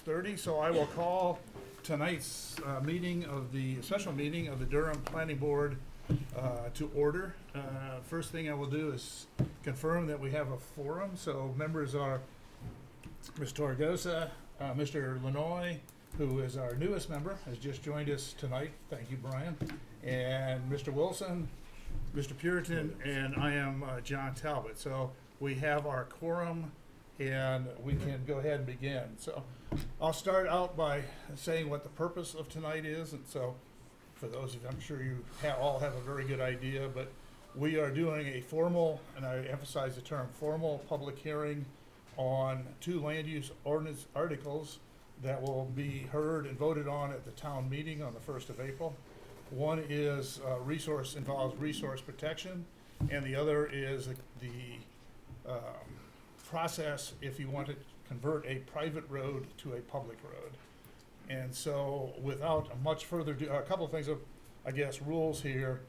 6:30, so I will call tonight's special meeting of the Durham Planning Board to order. First thing I will do is confirm that we have a forum, so members are Ms. Torregosa, Mr. Lanoy, who is our newest member, has just joined us tonight. Thank you, Brian. And Mr. Wilson, Mr. Puritan, and I am John Talbot. So we have our quorum, and we can go ahead and begin. So I'll start out by saying what the purpose of tonight is. And so for those of you, I'm sure you all have a very good idea, but we are doing a formal, and I emphasize the term formal, public hearing on two land use ordinance articles that will be heard and voted on at the town meeting on the 1st of April. One is involves resource protection, and the other is the process if you want to convert a private road to a public road. And so without much further ado, a couple of things of, I guess, rules here.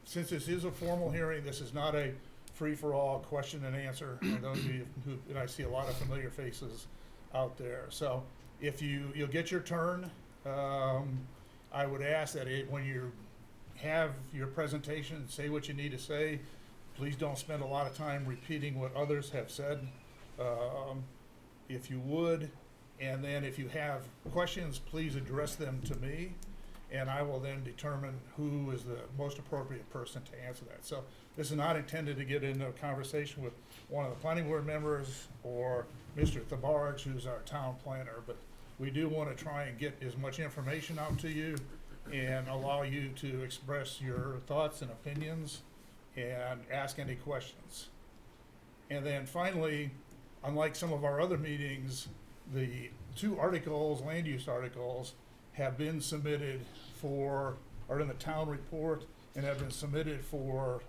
Since this is a formal hearing, this is not a free-for-all question and answer. And those of you who, and I see a lot of familiar faces out there. So if you'll get your turn, I would ask that when you have your presentation, say what you need to say. Please don't spend a lot of time repeating what others have said, if you would. And then if you have questions, please address them to me, and I will then determine who is the most appropriate person to answer that. So this is not intended to get into a conversation with one of the planning board members or Mr. Thabarge, who's our town planner, but we do want to try and get as much information out to you and allow you to express your thoughts and opinions and ask any questions. And then finally, unlike some of our other meetings, the two articles, land use articles, have been submitted are in the town report and have been submitted for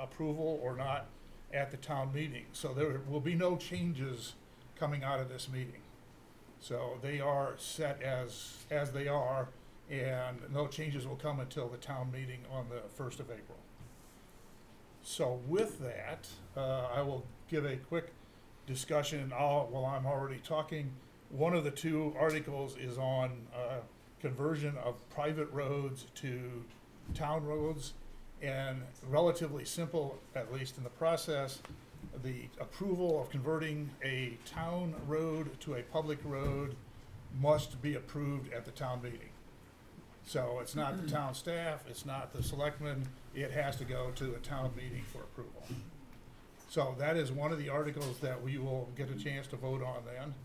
approval or not at the town meeting. So there will be no changes coming out of this meeting. So they are set as they are, and no changes will come until the town meeting on the 1st of April. So with that, I will give a quick discussion while I'm already talking. One of the two articles is on conversion of private roads to town roads, and relatively simple, at least in the process. The approval of converting a town road to a public road must be approved at the town meeting. So it's not the town staff, it's not the selectmen, it has to go to the town meeting for approval. So that is one of the articles that we will get a chance to vote on then.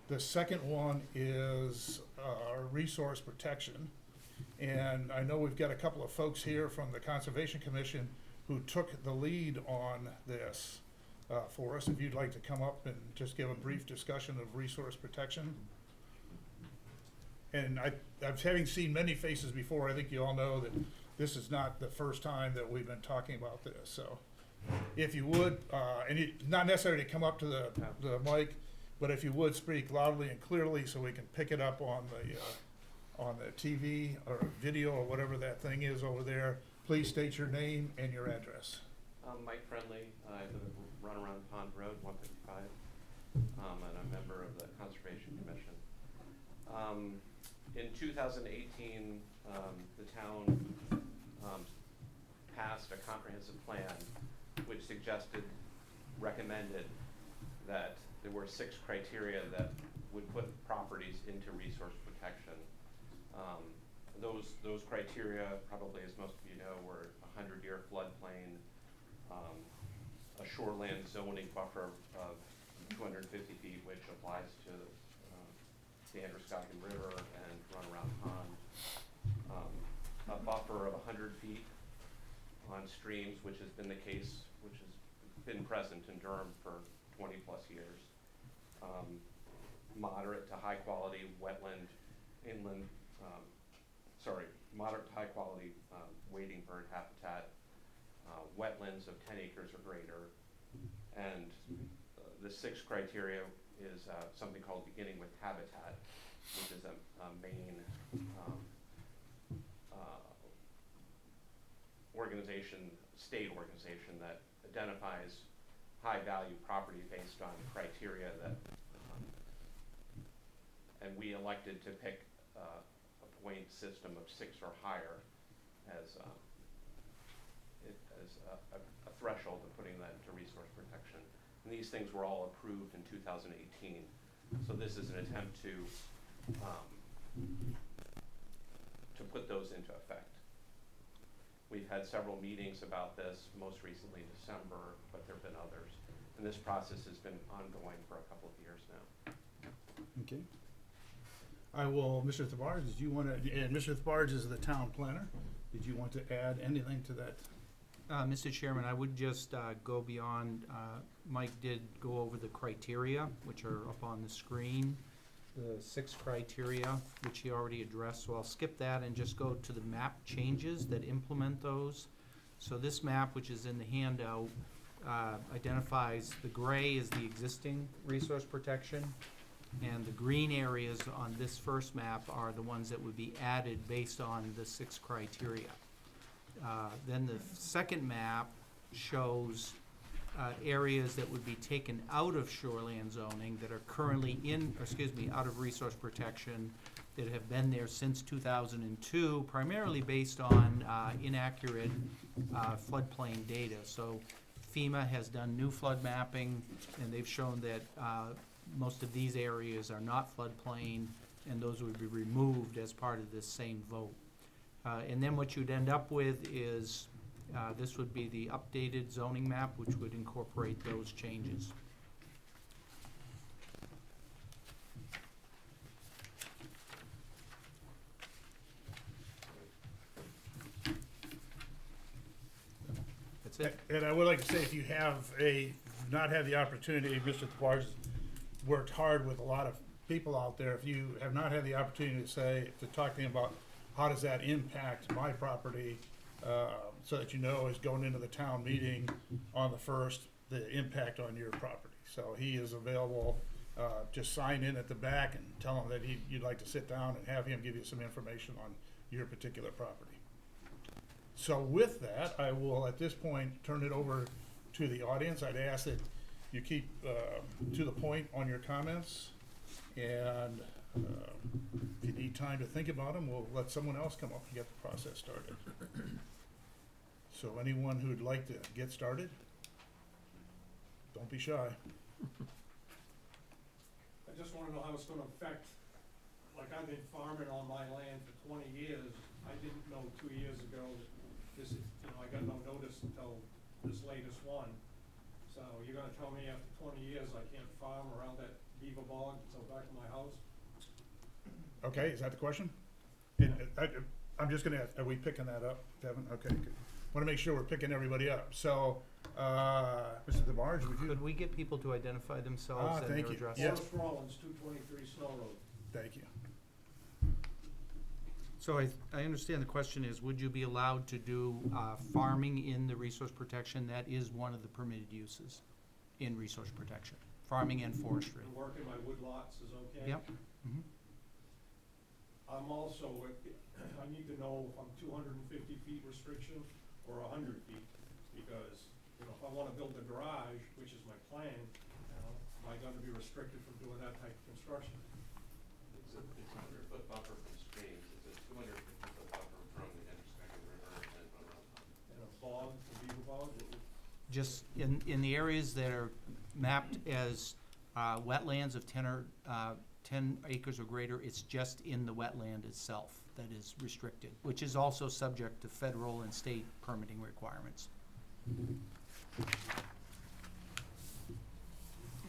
The second one is resource protection. And I know we've got a couple of folks here from the Conservation Commission who took the lead on this for us. If you'd like to come up and just give a brief discussion of resource protection. And I've having seen many faces before, I think you all know that this is not the first time that we've been talking about this. So if you would, and not necessarily come up to the mic, but if you would speak loudly and clearly so we can pick it up on the TV or video or whatever that thing is over there, please state your name and your address. I'm Mike Friendly. I live at Runaround Pond Road, 155, and I'm a member of the Conservation Commission. In 2018, the town passed a comprehensive plan which recommended that there were 6 criteria that would put properties into resource protection. Those criteria, probably as most of you know, were a 100-year floodplain, a shoreland zoning buffer of 250 feet, which applies to the Androscoggin River and Runaround Pond, a buffer of 100 feet on streams, which has been the case, which has been present in Durham for 20 plus years. Moderate to high quality wetland, moderate to high quality wading bird habitat, wetlands of 10 acres or greater, and the 6th criteria is something called beginning with habitat, which is a main state organization that identifies high value property based on criteria that we elected to pick a point system of 6 or higher as a threshold of putting that into resource protection. And these things were all approved in 2018. So this is an attempt to put those into effect. We've had several meetings about this, most recently December, but there have been others. And this process has been ongoing for a couple of years now. Okay. I will, Mr. Thavards, did you want to, and Mr. Thavards is the town planner. Did you want to add anything to that? Mr. Chairman, I would just go beyond, Mike did go over the criteria, which are up on the screen, the 6 criteria, which he already addressed, so I'll skip that and just go to the map changes that implement those. So this map, which is in the handout, identifies the gray is the existing resource protection, and the green areas on this first map are the ones that would be added based on the 6 criteria. Then the second map shows areas that would be taken out of shoreland zoning that are currently out of resource protection, that have been there since 2002, primarily based on inaccurate floodplain data. So FEMA has done new flood mapping, and they've shown that most of these areas are not floodplain, and those would be removed as part of this same vote. And then what you'd end up with is, this would be the updated zoning map, which would incorporate those changes. That's it. And I would like to say, if you have not had the opportunity, Mr. Thavards worked hard with a lot of people out there. If you have not had the opportunity to talk to him about how does that impact my property, so that you know is going into the town meeting on the 1st, the impact on your property. So he is available, just sign in at the back and tell him that you'd like to sit down and have him give you some information on your particular property. So with that, I will at this point turn it over to the audience. I'd ask that you keep to the point on your comments, and if you need time to think about them, we'll let someone else come up and get the process started. So anyone who'd like to get started, don't be shy. I just wanna know how it's gonna affect, like, I've been farming on my land for 20 years. I didn't know 2 years ago that this is, I got no notice until this latest one. So you're gonna tell me after 20 years I can't farm around that beaver bog until back to my house? Okay, is that the question? I'm just gonna ask, are we picking that up, Devin? Okay, good. Want to make sure we're picking everybody up. So, Mr. Thavards, would you? Could we get people to identify themselves and thank their you. addresses? Yes. Forrest Rollins, 223 Snow Road. Thank you. So I understand the question is, would you be allowed to do farming in the resource protection? That is one of the permitted uses in resource protection, farming and forestry. And working my wood lots is okay? Yep. Mhm. I'm also, I need to know if I'm 250 feet restriction or 100 feet, because, if I wanna build a garage, which is my plan, am I gonna be restricted from doing that type of construction? It's a 100-foot buffer from streams. It's a 250-foot buffer from the Androscoggin River and Monroe Pond. And a bog, a beaver bog? Just in the areas that are mapped as wetlands of 10 acres or greater, it's just in the wetland itself that is restricted, which is also subject to federal and state permitting requirements. Is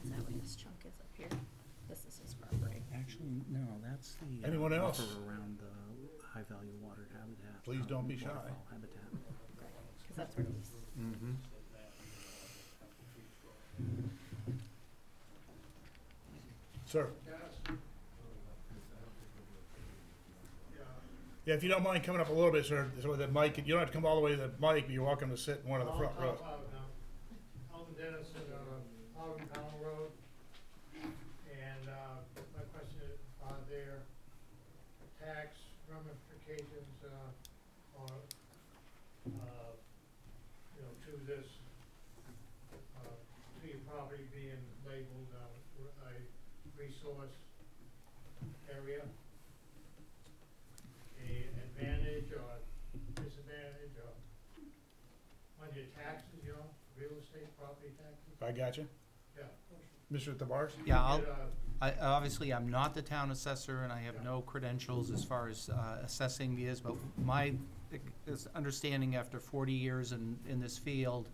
that where this chunk is up here? This is his property. Actually, no, that's the Anyone else? buffer around the high-value water habitat. Please don't be shy. waterfowl habitat. Because that's where he's. Mm-hmm. Sir? Yeah, if you don't mind coming up a little bit, sir, so that mic, you don't have to come all the way to the mic, but you're welcome to sit in one of the front rows. Alton Dennis at Alton Powell Road. And my question is, are there tax ramifications or, to this, to your property being labeled a resource area? area a advantage or disadvantage or on your taxes, you know, real estate property taxes? I got you. Yeah. Mr. Tabars? Yeah, I'll, Get obviously, I'm not the town assessor, and I have no credentials as far as assessing these, but my understanding after 40 years in this field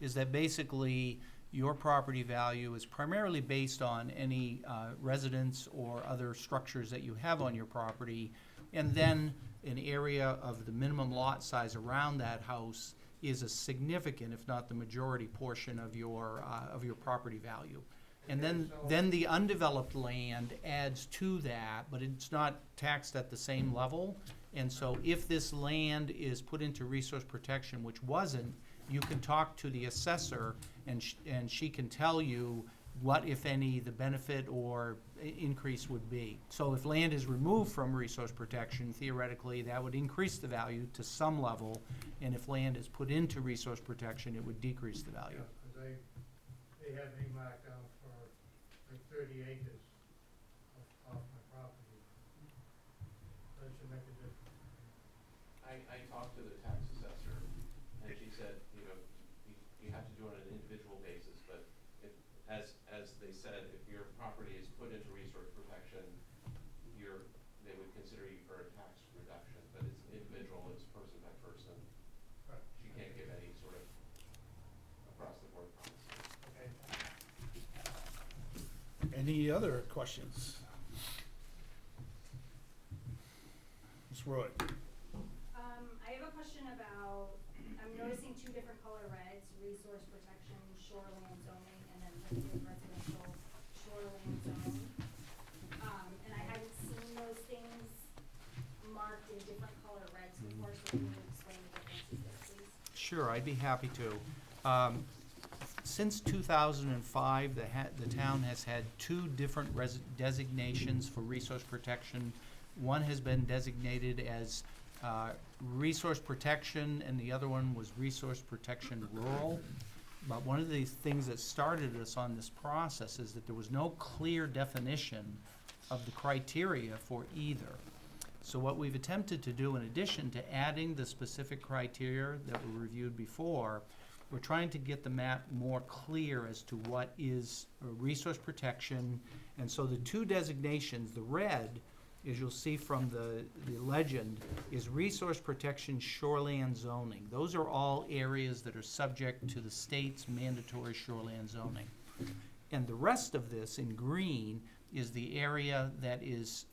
is that basically your property value is primarily based on any residence or other structures that you have on your property, and then an area of the minimum lot size around that house is a significant, if not the majority portion of your property value. And then the undeveloped land adds to that, but it's not taxed at the same level. And so if this land is put into resource protection, which wasn't, you can talk to the assessor and she can tell you what, if any, the benefit or increase would be. So if land is removed from resource protection, theoretically, that would increase the value to some level. And if land is put into resource protection, it would decrease the value. Yeah, 'cause they have me marked down for like 30 acres off my property. That should make a difference. I talked to the tax assessor, and she said, you know, you have to do it on an individual basis, but if, as they said, if your property is put into resource protection, they would consider you for a tax reduction, but it's individual, it's person by person. Right. She can't give any sort of across-the-board promise. Okay. Any other questions? Ms. Roy? I have a question about, I'm noticing two different color reds, resource protection, shoreland zoning, and then limited residential shoreland zone. And I hadn't seen those things marked in different color reds before, so can you explain the differences there, please? Sure, I'd be happy to. Since 2005, the town has had two different designations for resource protection. One has been designated as resource protection, and the other one was resource protection rural. But one of the things that started us on this process is that there was no clear definition of the criteria for either. So what we've attempted to do, in addition to adding the specific criteria that were reviewed before, we're trying to get the map more clear as to what is resource protection. And so the two designations, the red, as you'll see from the legend, is resource protection shoreland zoning. Those are all areas that are subject to the state's mandatory shoreland zoning. And the rest of this in green is the area that is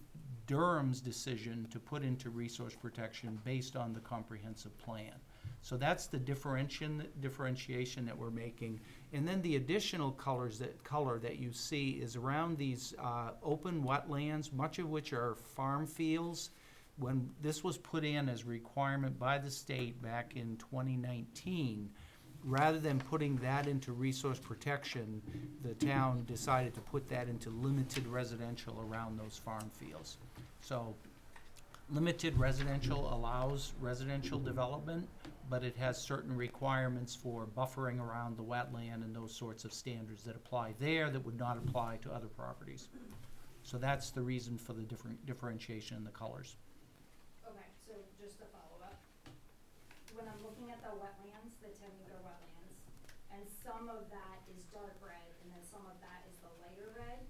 Durham's decision to put into resource protection based on the comprehensive plan. So that's the differentiation that we're making. And then the additional color that you see is around these open wetlands, much of which are farm fields. When this was put in as requirement by the state back in 2019, rather than putting that into resource protection, the town decided to put that into limited residential around those farm fields. So limited residential allows residential development, but it has certain requirements for buffering around the wetland and those sorts of standards that apply there that would not apply to other properties. So that's the reason for the differentiation in the colors. Okay, so just to follow up, when I'm looking at the wetlands, the 10-acre wetlands, and some of that is dark red, and then some of that is the lighter red?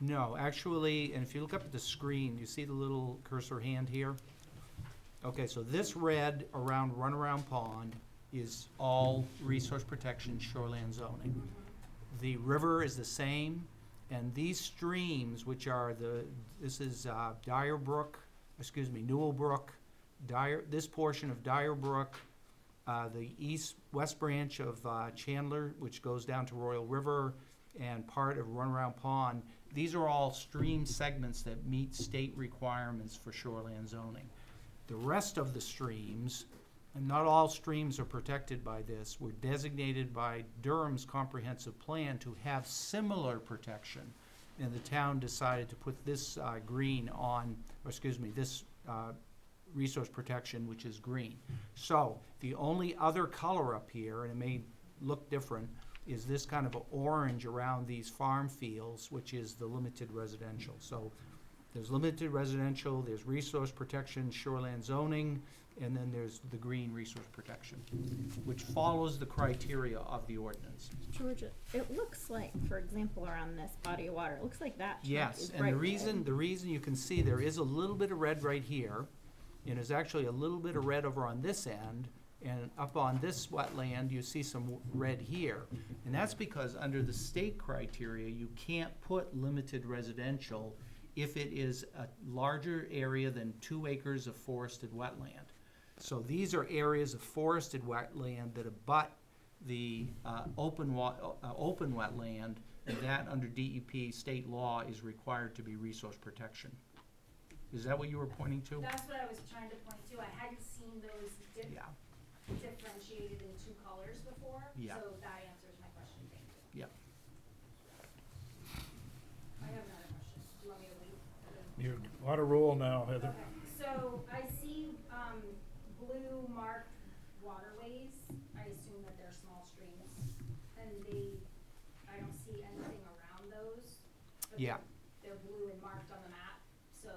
No, actually, and if you look up at the screen, you see the little cursor hand here? Okay, so this red around Runaround Pond is all resource protection shoreland zoning. The river is the same, and these streams, which are this is Newell Brook, this portion of Dyer Brook, the west branch of Chandler, which goes down to Royal River, and part of Runaround Pond. These are all stream segments that meet state requirements for shoreland zoning. The rest of the streams, and not all streams are protected by this, were designated by Durham's comprehensive plan to have similar protection. And the town decided to put this this resource protection, which is green. So the only other color up here, and it may look different, is this kind of orange around these farm fields, which is the limited residential. So There's limited residential, there's resource protection, shoreland zoning, and then there's the green resource protection, which follows the criteria of the ordinance. Georgia, it looks like, for example, around this body of water, it looks like that chunk Yes, is and bright the reason you can see there is a little bit of red right here, and there's actually a little bit of red over on this end, and up on this wetland, you see some red here. And that's because under the state criteria, you can't put limited residential if it is a larger area than 2 acres of forested wetland. So these are areas of forested wetland that abut the open wetland, and that under DEP state law is required to be resource protection. Is that what you were pointing to? That's what I was trying to point to. I hadn't seen those Yeah, differentiated in 2 colors before. Yeah. So that answers my question, thank you. yeah. I have another question. Do you want me to leave? You want to rule now, Heather? Okay, so I see, blue marked waterways. I assume that they're small streams. And I don't see anything around those. But Yeah. They're blue and marked on the map, so.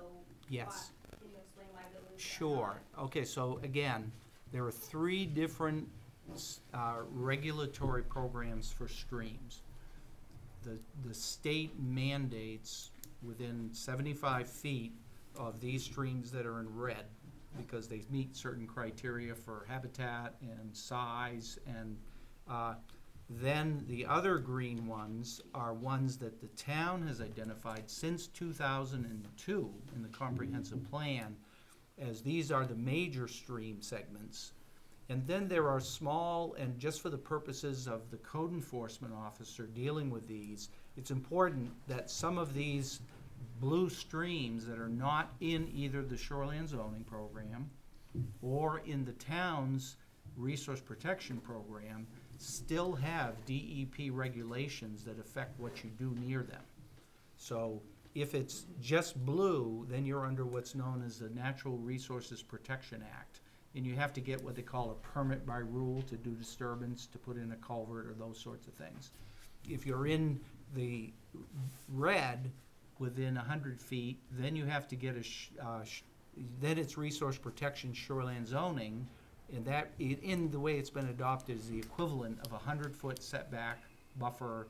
Yes. Can you explain why they're blue? Sure. Okay, so again, there are 3 different regulatory programs for streams. The state mandates within 75 feet of these streams that are in red, because they meet certain criteria for habitat and size, and then the other green ones are ones that the town has identified since 2002 in the comprehensive plan, as these are the major stream segments. And then there are small, and just for the purposes of the code enforcement officer dealing with these, it's important that some of these blue streams that are not in either the shoreline zoning program or in the town's resource protection program still have DEP regulations that affect what you do near them. So if it's just blue, then you're under what's known as the Natural Resources Protection Act. And you have to get what they call a permit by rule to do disturbance, to put in a culvert or those sorts of things. If you're in the red within 100 feet, then you have to get then it's resource protection shoreland zoning, and that, in the way it's been adopted, is the equivalent of a 100-foot setback buffer,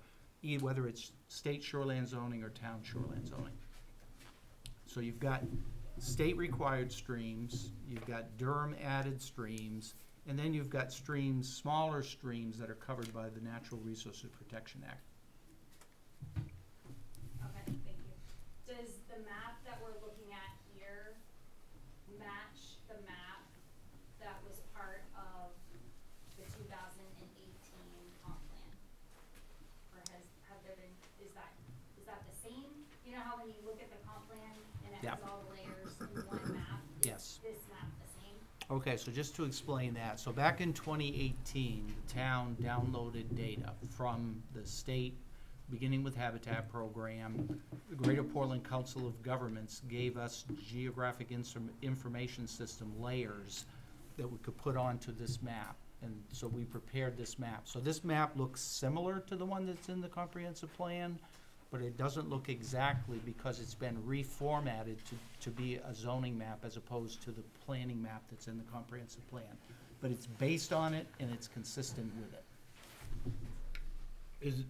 whether it's state shoreland zoning or town shoreland zoning. So you've got state-required streams, you've got Durham-added streams, and then you've got streams, smaller streams that are covered by the Natural Resources Protection Act. Okay, thank you. Does the map that we're looking at here match the map that was part of the 2018 comp plan? Or have there been, is that the same? You know how when you look at the comp plan and it has Yep. all the layers in one map? Yes. Is this map the same? Okay, so just to explain that, so back in 2018, the town downloaded data from the state, beginning with Habitat Program. The Greater Portland Council of Governments gave us geographic information system layers that we could put onto this map. And so we prepared this map. So this map looks similar to the one that's in the comprehensive plan, but it doesn't look exactly because it's been reformatted to be a zoning map as opposed to the planning map that's in the comprehensive plan. But it's based on it and it's consistent with it. Is,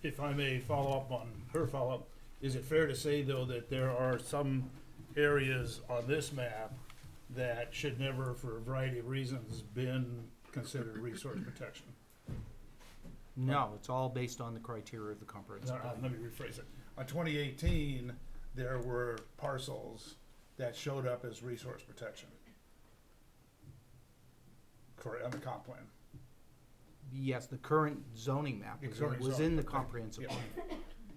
if I may follow up on her follow-up, is it fair to say, though, that there are some areas on this map that should never, for a variety of reasons, been considered resource protection? No, it's all based on the criteria of the comprehensive plan. Let me rephrase it. On 2018, there were parcels that showed up as resource protection. Correct, on the comp plan. Yes, the current zoning map The was current was zoning, in the okay. comprehensive Yeah.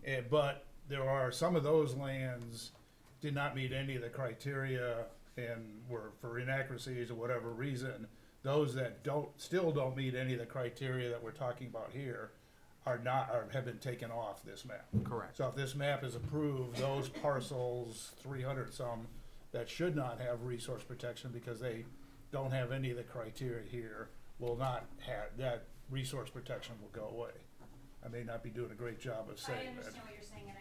plan. But there are, some of those lands did not meet any of the criteria and were for inaccuracies or whatever reason. Those that still don't meet any of the criteria that we're talking about here have been taken off this map. Correct. So if this map is approved, those parcels, 300 some, that should not have resource protection because they don't have any of the criteria here, will not have, that resource protection will go away. I may not be doing a great job of I saying that. understand what you're saying, and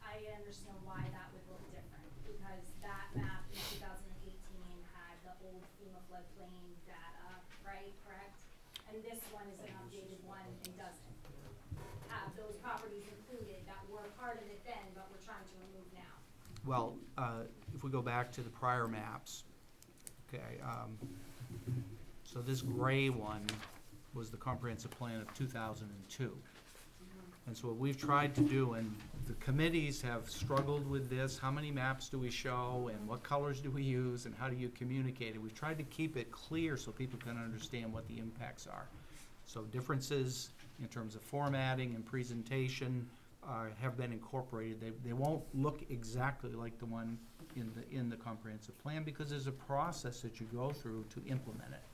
I understand why that would look and this one is an updated one and doesn't have those properties included that were part of it then, but we're trying to remove now. Well, if we go back to the prior maps, okay, so this gray one was the comprehensive plan of 2002. And so what we've tried to do, and the committees have struggled with this, how many maps do we show, and what colors do we use, and how do you communicate it? We've tried to keep it clear so people can understand what the impacts are. So differences in terms of formatting and presentation have been incorporated. They won't look exactly like the one in the comprehensive plan, because there's a process that you go through to implement it.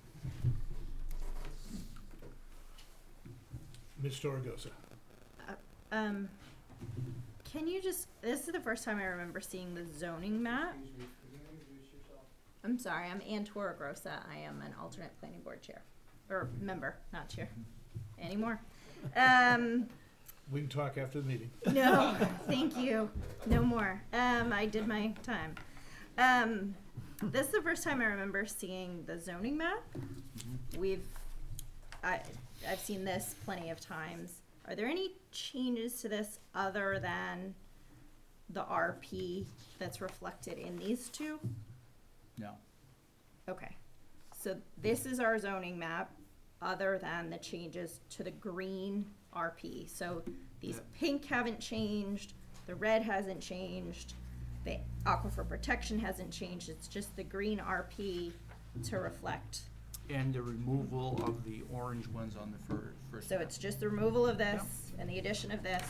Ms. Torregosa. Can you just, this is the first time I remember seeing the zoning map. Excuse me, can you introduce yourself? I'm sorry, I'm Ann Torregrossa. I am an alternate planning board chair, or member, not chair anymore. We can talk after the meeting. No, thank you. No more. I did my time. This is the first time I remember seeing the zoning map. I've seen this plenty of times. Are there any changes to this other than the RP that's reflected in these two? No. Okay. So this is our zoning map, other than the changes to the green RP. So these pink haven't changed, the red hasn't changed, the aquifer protection hasn't changed. It's just the green RP to reflect. And the removal of the orange ones on the first. So it's just the removal of this and the addition of this.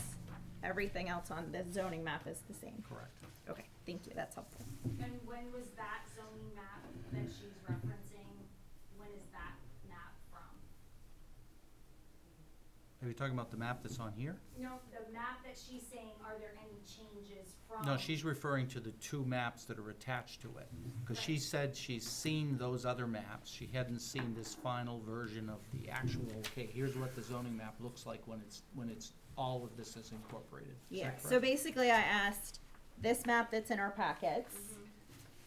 Everything else on the zoning map is the same. Correct. Okay, thank you. That's helpful. And when was that zoning map that she's referencing, when is that map from? Are you talking about the map that's on here? No, the map that she's saying, are there any changes from? No, she's referring to the two maps that are attached to it. Because she said she's seen those other maps. She hadn't seen this final version of the actual, okay, here's what the zoning map looks like when it's all of this is incorporated. Is Yeah, that so correct? basically I asked, this map that's in our packets,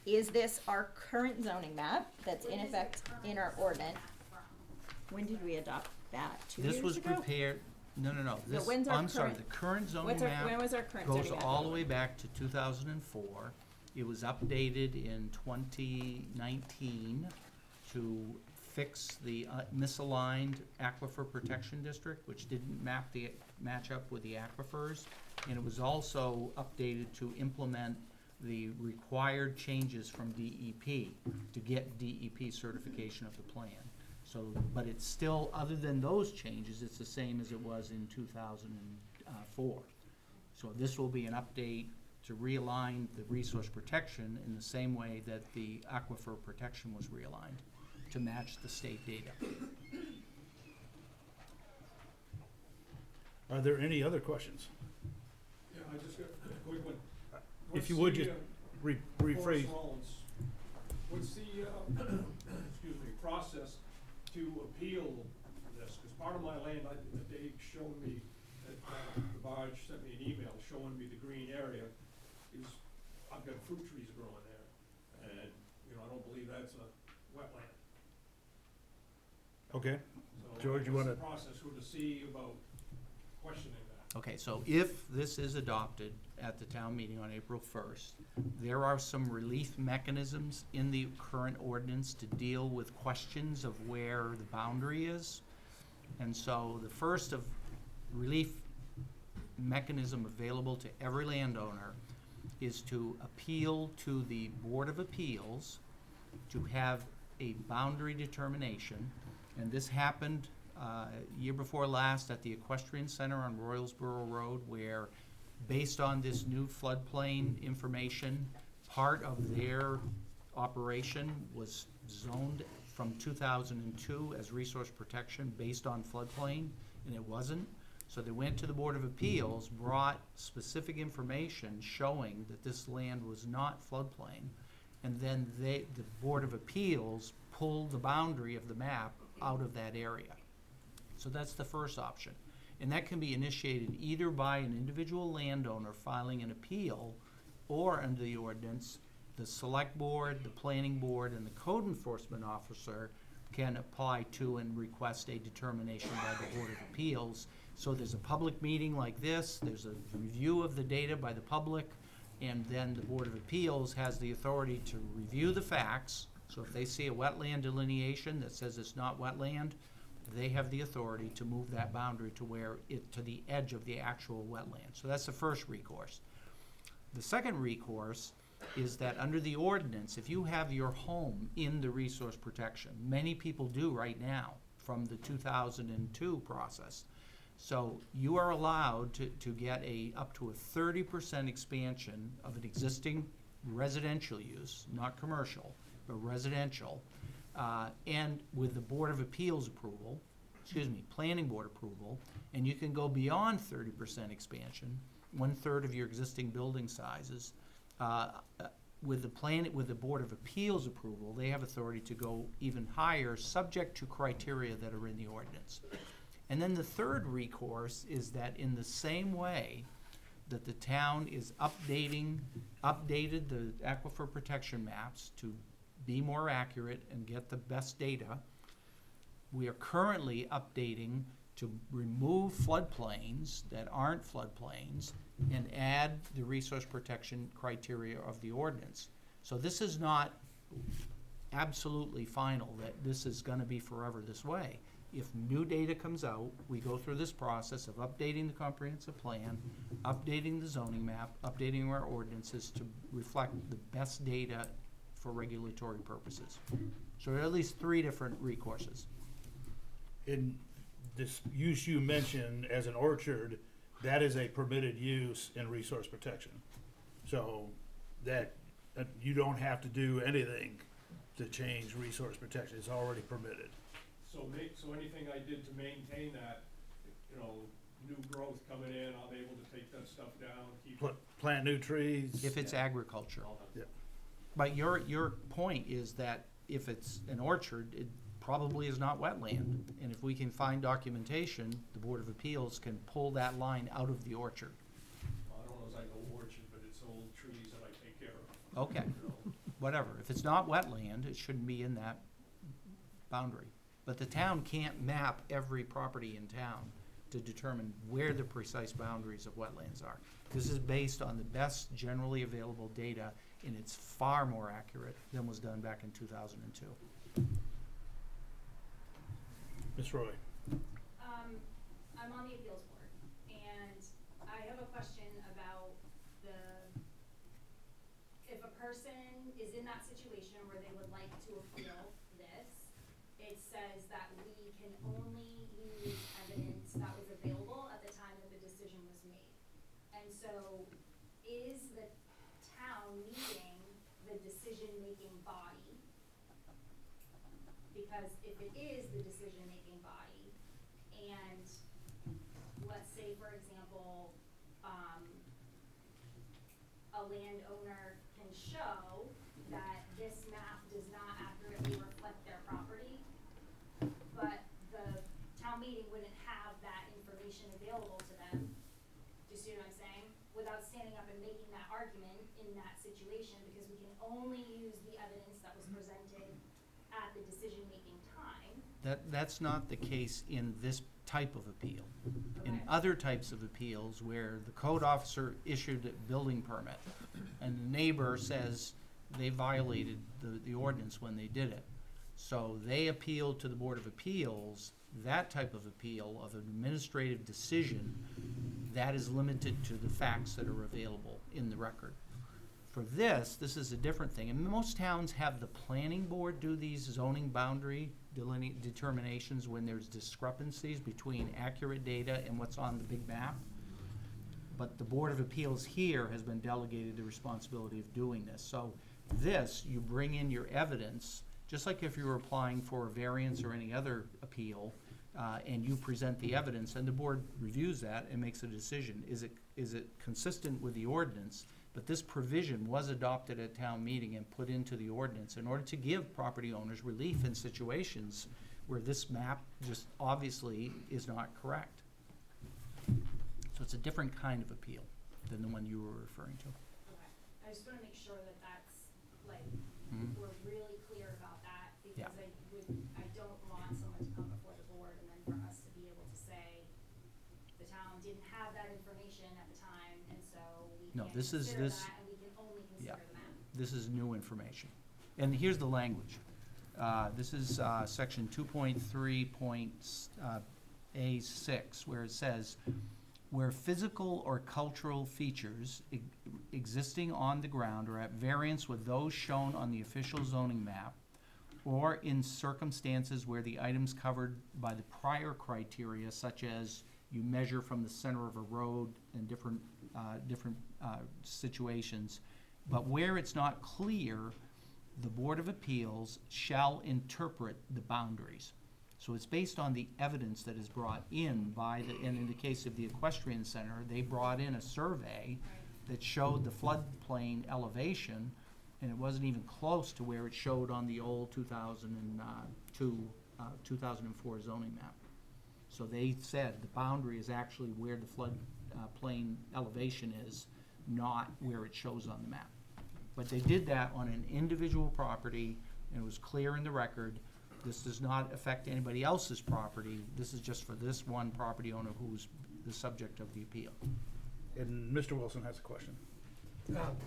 is this our current zoning map that's in When is the effect current in our zoning ordinance? map from? When did we adopt that? 2 This years was ago? prepared, no. This, when's our I'm sorry, current- the current zoning What's our, map when was our current goes zoning map? all the way back to 2004. It was updated in 2019 to fix the misaligned aquifer protection district, which didn't match up with the aquifers. And it was also updated to implement the required changes from DEP to get DEP certification of the plan. So, but it's still, other than those changes, it's the same as it was in 2004. So this will be an update to realign the resource protection in the same way that the aquifer protection was realigned, to match the state data. Are there any other questions? Yeah, I just got a quick one. If you would just rephrase. Forest Rollins, what's the, excuse me, process to appeal this? Because part of my land, Dave showed me, that the barge sent me an email showing me the green area is, I've got fruit trees growing there. And, I don't believe that's a wetland. Okay, So George, you what's wanna- the process, who to see about questioning that? Okay, so if this is adopted at the town meeting on April 1st, there are some relief mechanisms in the current ordinance to deal with questions of where the boundary is. And so the first of relief mechanism available to every landowner is to appeal to the Board of Appeals to have a boundary determination. And this happened year before last at the Equestrian Center on Royalsboro Road, where, based on this new floodplain information, part of their operation was zoned from 2002 as resource protection based on floodplain, and it wasn't. So they went to the Board of Appeals, brought specific information showing that this land was not floodplain, and then the Board of Appeals pulled the boundary of the map out of that area. So that's the first option. And that can be initiated either by an individual landowner filing an appeal, or under the ordinance, the select board, the planning board, and the code enforcement officer can apply to and request a determination by the Board of Appeals. So there's a public meeting like this, there's a review of the data by the public, and then the Board of Appeals has the authority to review the facts. So if they see a wetland delineation that says it's not wetland, they have the authority to move that boundary to where to the edge of the actual wetland. So that's the first recourse. The second recourse is that under the ordinance, if you have your home in the resource protection, many people do right now from the 2002 process. So you are allowed to get up to a 30% expansion of an existing residential use, not commercial, but residential, and with the Board of Appeals approval, Planning Board approval, and you can go beyond 30% expansion, 1/3 of your existing building sizes. With the Board of Appeals approval, they have authority to go even higher, subject to criteria that are in the ordinance. And then the third recourse is that in the same way that the town is updated the aquifer protection maps to be more accurate and get the best data, we are currently updating to remove floodplains that aren't floodplains and add the resource protection criteria of the ordinance. So this is not absolutely final, that this is gonna be forever this way. If new data comes out, we go through this process of updating the comprehensive plan, updating the zoning map, updating our ordinances to reflect the best data for regulatory purposes. So there are at least 3 different recourses. In this use you mentioned as an orchard, that is a permitted use in resource protection. So that, you don't have to do anything to change resource protection, it's already permitted. So anything I did to maintain that, you know, new growth coming in, I'm able to take that stuff down, keep it. Plant new trees. If it's agriculture. All that. Yeah. But your point is that if it's an orchard, it probably is not wetland. And if we can find documentation, the Board of Appeals can pull that line out of the orchard. I don't know as I know orchard, but it's old trees that I take care of. Okay, You know. whatever. If it's not wetland, it shouldn't be in that boundary. But the town can't map every property in town to determine where the precise boundaries of wetlands are. This is based on the best generally available data, and it's far more accurate than was done back in 2002. Ms. Roy. I'm on the appeals board, and I have a question about if a person is in that situation where they would like to appeal this, it says that we can only use evidence that was available at the time that the decision was made. And so, is the town meeting the decision-making body? Because if it is the decision-making body, and let's say, for example, a landowner can show that this map does not accurately reflect their property, but the town meeting wouldn't have that information available to them, do you see what I'm saying? Without standing up and making that argument in that situation, because we can only use the evidence that was presented at the decision-making time. That's not the case in this type of appeal. In Okay. other types of appeals where the code officer issued a building permit and the neighbor says they violated the ordinance when they did it, so they appealed to the Board of Appeals, that type of appeal of an administrative decision, that is limited to the facts that are available in the record. For this is a different thing, and most towns have the planning board do these zoning boundary determinations when there's discrepancies between accurate data and what's on the big map. But the Board of Appeals here has been delegated the responsibility of doing this. So this, you bring in your evidence, just like if you were applying for a variance or any other appeal, and you present the evidence, and the board reviews that and makes a decision. Is it consistent with the ordinance? But this provision was adopted at town meeting and put into the ordinance in order to give property owners relief in situations where this map just obviously is not correct. So it's a different kind of appeal than the one you were referring to. Okay, I just wanna make sure that that's, like, Mhm. we're really clear about that, Yeah. because I don't want someone to come before the board and then for us to be able to say, the town didn't have that information at the time, and so we No, can't this is- consider this- that, and we can only Yeah. consider the map. This is new information. And here's the language. This is section 2.3.A6, where it says, where physical or cultural features existing on the ground are at variance with those shown on the official zoning map, or in circumstances where the items covered by the prior criteria, such as you measure from the center of a road in different situations, but where it's not clear, the Board of Appeals shall interpret the boundaries. So it's based on the evidence that is brought in by the, and in the case of the Equestrian Center, they brought in a survey that showed the floodplain elevation, and it wasn't even close to where it showed on the old 2004 zoning map. So they said the boundary is actually where the flood plain elevation is, not where it shows on the map. But they did that on an individual property, and it was clear in the record. This does not affect anybody else's property. This is just for this one property owner who's the subject of the appeal. And Mr. Wilson has a question. Ron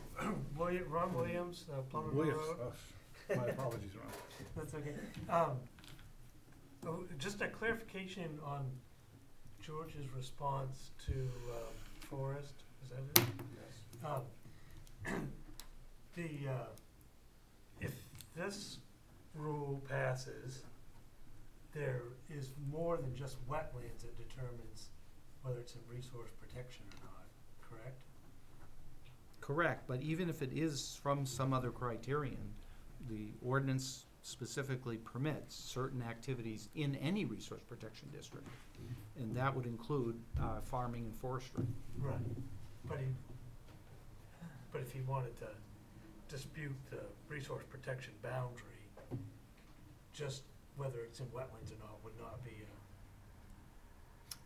Williams, Plummer Williams, Road. my apologies, Ron. That's okay. Just a clarification on George's response to Forrest, is that it? Yes. If this rule passes, there is more than just wetlands that determines whether it's a resource protection or not, correct? Correct, but even if it is from some other criterion, the ordinance specifically permits certain activities in any resource protection district. And that would include farming and forestry. Right, but if he wanted to dispute the resource protection boundary, just whether it's in wetlands or not would not be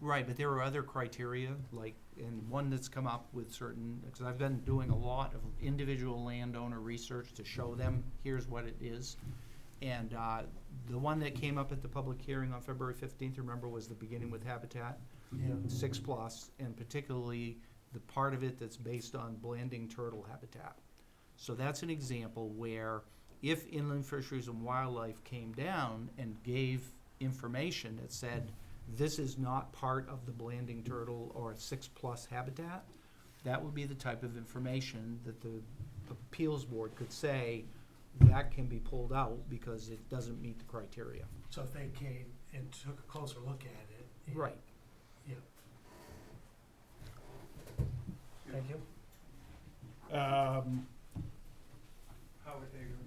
Right, but there are other criteria, like, and one that's come up with certain, because I've been doing a lot of individual landowner research to show them, here's what it is. And the one that came up at the public hearing on February 15th, remember, was the beginning with habitat, 6+, and particularly the part of it that's based on Blanding turtle habitat. So that's an example where if Inland Fisheries and Wildlife came down and gave information that said, this is not part of the Blanding turtle or 6+ habitat, that would be the type of information that the appeals board could say that can be pulled out because it doesn't meet the criteria. So if they came and took a closer look at it. Right. Yeah. Thank you. Howard Hager,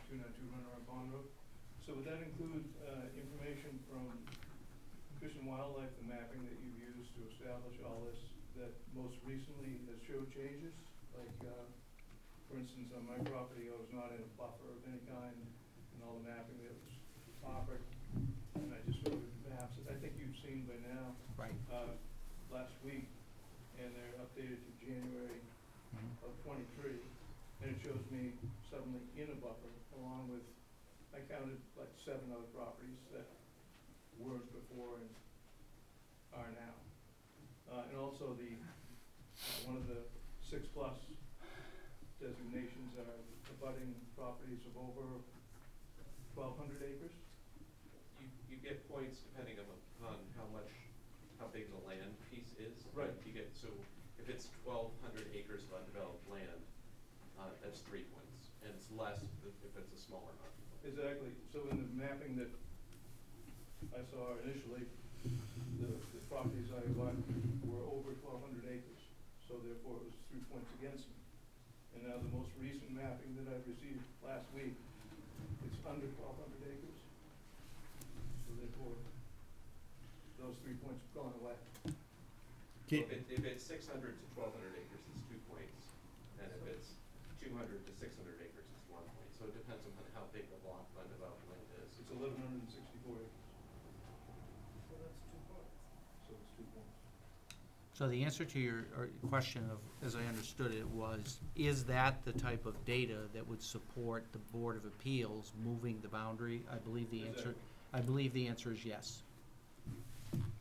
292 Runner on Bond Road. So would that include information from Fish and Wildlife, the mapping that you've used to establish all this, that most recently has showed changes? Like, for instance, on my property, I was not in a buffer of any kind, and all the mapping that was offered, and I just showed maps that I think you've seen by now. Right. Last week, and they're updated to January of '23, and it shows me suddenly in a buffer, along with, I counted like 7 other properties that weren't before and are now. And also the, one of the 6+ designations are abutting properties of over 1,200 acres. You get points depending on how big the land piece is. Right. You get, so if it's 1,200 acres of undeveloped land, that's 3 points, and it's less if it's a smaller amount. Exactly. So in the mapping that I saw initially, the properties I bought were over 1,200 acres, so therefore it was 3 points against me. And now the most recent mapping that I received last week, it's under 1,200 acres. So therefore, those 3 points have gone away. So if it's 600 to 1,200 acres, it's 2 points, and if it's 200 to 600 acres, it's 1 point. So it depends on how big the block of undeveloped land is. It's 1,164 acres, So that's 2 points. so it's 2 points. So the answer to your question of, as I understood it, was, is that the type of data that would support the Board of Appeals moving the boundary? I believe the answer, I believe the answer is yes.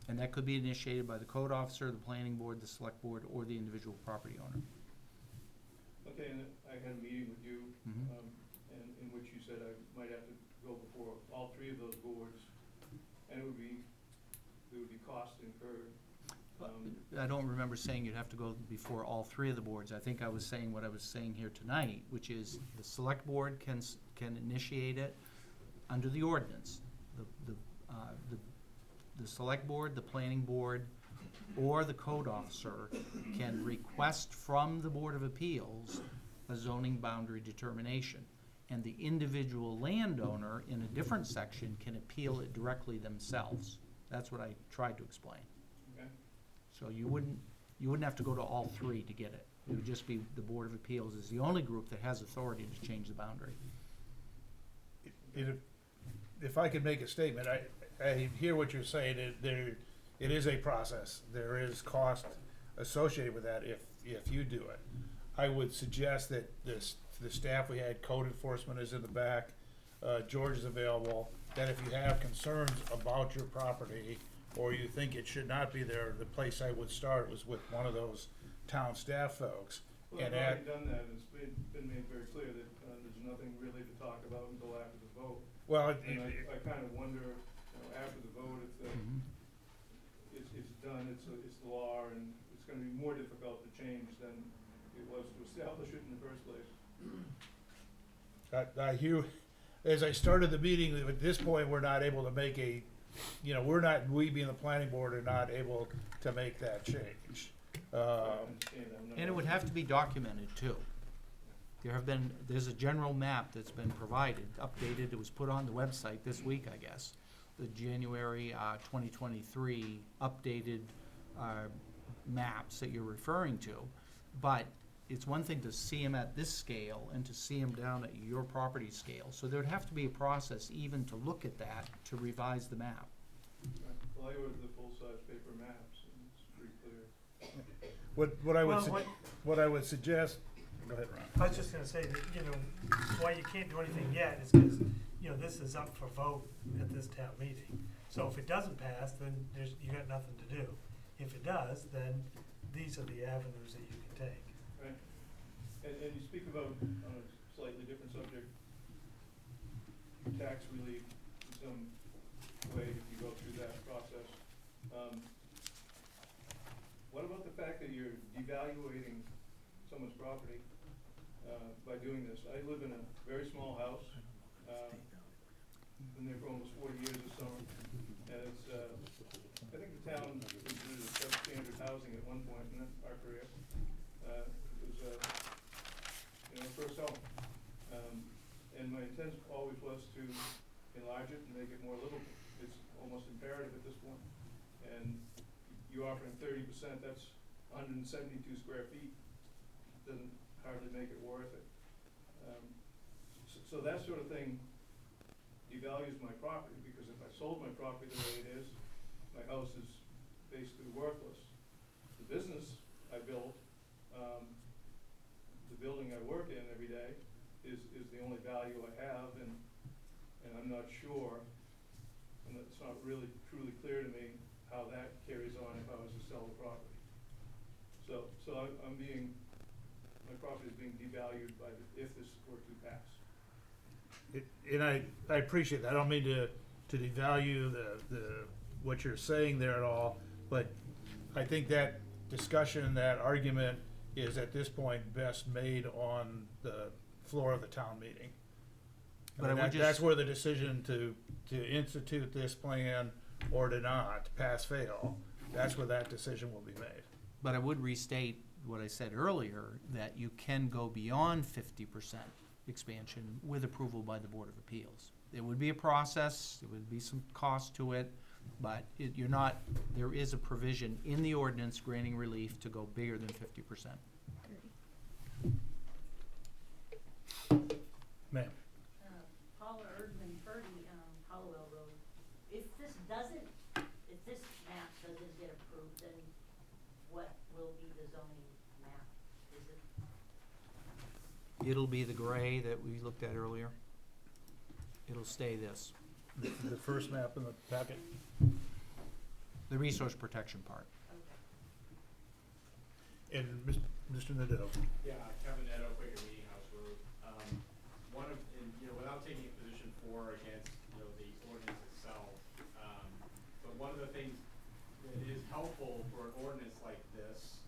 And that could be initiated by the code officer, the planning board, the select board, or the individual property owner. Okay, and I had a meeting with you, Mhm. and in which you said I might have to go before all three of those boards, and there would be cost incurred. I don't remember saying you'd have to go before all three of the boards. I think I was saying what I was saying here tonight, which is the select board can initiate it under the ordinance. The select board, the planning board, or the code officer can request from the Board of Appeals a zoning boundary determination. And the individual landowner in a different section can appeal it directly themselves. That's what I tried to explain. Okay, So you wouldn't have to go to all three to get it. It would just be the Board of Appeals is the only group that has authority to change the boundary. If I could make a statement, I hear what you're saying, it is a process, there is cost associated with that if you do it. I would suggest that the staff we had, code enforcement is in the back, George is available, that if you have concerns about your property, or you think it should not be there, the place I would start was with one of those town staff folks. well, I've And already done that, and it's been made very clear that, there's nothing really to talk about until after the vote. Well, And I kind of wonder, after the vote, if it's done, it's the law, and it's gonna be more difficult to change than it was to establish it in the first place. I hear, as I started the meeting, at this point, we're not able to make we being the planning board are not able to make that change. I understand, I'm not. And it would have to be documented too. There's a general map that's been provided, updated, it was put on the website this week, I guess. The January 2023 updated maps that you're referring to. But it's one thing to see them at this scale and to see them down at your property scale. So there'd have to be a process even to look at that, to revise the map. Well, I ordered the full-size paper maps, and it's pretty clear. What I would suggest, go ahead, Ron. I was just gonna say that, why you can't do anything yet is because, this is up for vote at this town meeting. So if it doesn't pass, then you got nothing to do. If it does, then these are the avenues that you can take. Right, and you speak about, on a slightly different subject, tax relief in some way if you go through that process. What about the fact that you're devaluating someone's property, by doing this? I live in a very small house, been there for almost 40 years this summer, and it's, I think the town considered it substandard housing at one point in our career. It was, first home. And my intent always was to enlarge it and make it more livable. It's almost imperative at this point. And you offering 30%, that's 172 square feet. Doesn't hardly make it worth it. So that sort of thing devalues my property, because if I sold my property the way it is, my house is basically worthless. The business I built, the building I work in every day is the only value I have, and I'm not sure, and it's not really truly clear to me how that carries on if I was to sell the property. So my property is being devalued if this were to pass. And I appreciate that, I don't mean to devalue what you're saying there at all, but I think that discussion, that argument is at this point best made on the floor of the town meeting. But I would That's where the decision to institute this plan or to not, pass, fail, that's where that decision will be made. But I would restate what I said earlier, that you can go beyond 50% expansion with approval by the Board of Appeals. It would be a process, there would be some cost to it, but there is a provision in the ordinance granting relief to go bigger than 50%. Ma'am. Paula Erdman Purdy, Hollowell Road. If this map doesn't get approved, then what will be the zoning map? Is it? It'll be the gray that we looked at earlier. It'll stay this. the first map in the packet. The resource protection part. And Mr. Nadeau. Yeah, Kevin Neto, Quaker Meeting House Road. Without taking a position for or against, the ordinance itself, but one of the things that is helpful for an ordinance like this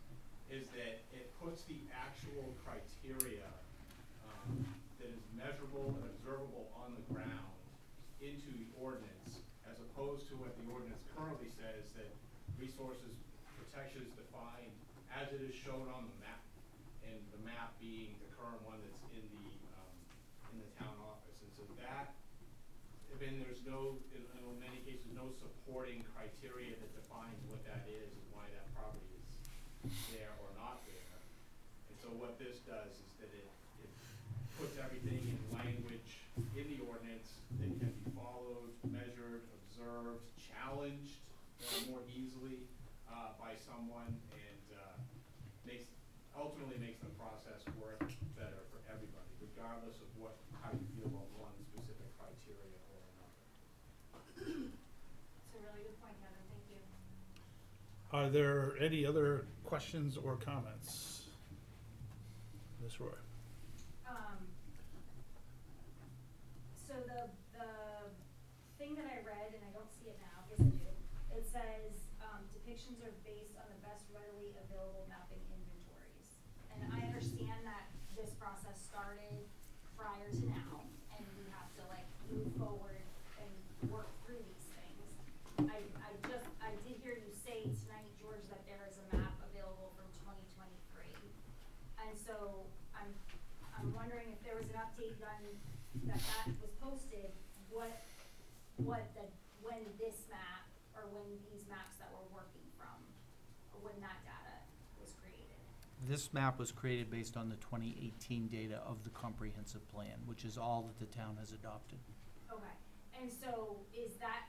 is that it puts the actual criteria, that is measurable and observable on the ground into the ordinance, as opposed to what the ordinance currently says, that resources protection is defined as it is shown on the map, and the map being the current one that's in the town office. And so that, then there's in many cases, no supporting criteria that defines what that is and why that property is there or not there. And so what this does is that it puts everything in language in the ordinance that can be followed, measured, observed, challenged more easily by someone, and ultimately makes the process work better for everybody, regardless of how you feel about one specific criteria or another. It's a really good point, Kevin, thank you. Are there any other questions or comments? Ms. Roy? So the thing that I read, and I don't see it now, yes I do, it says, depictions are based on the best readily available mapping inventories. And I understand that this process started prior to now, and we have to move forward and work through these things. I did hear you say tonight, George, that there is a map available from 2023. And so I'm wondering if there was an update done that was posted, when this map, or when these maps that we're working from, or when that data was created. This map was created based on the 2018 data of the comprehensive plan, which is all that the town has adopted. Okay, and so is that,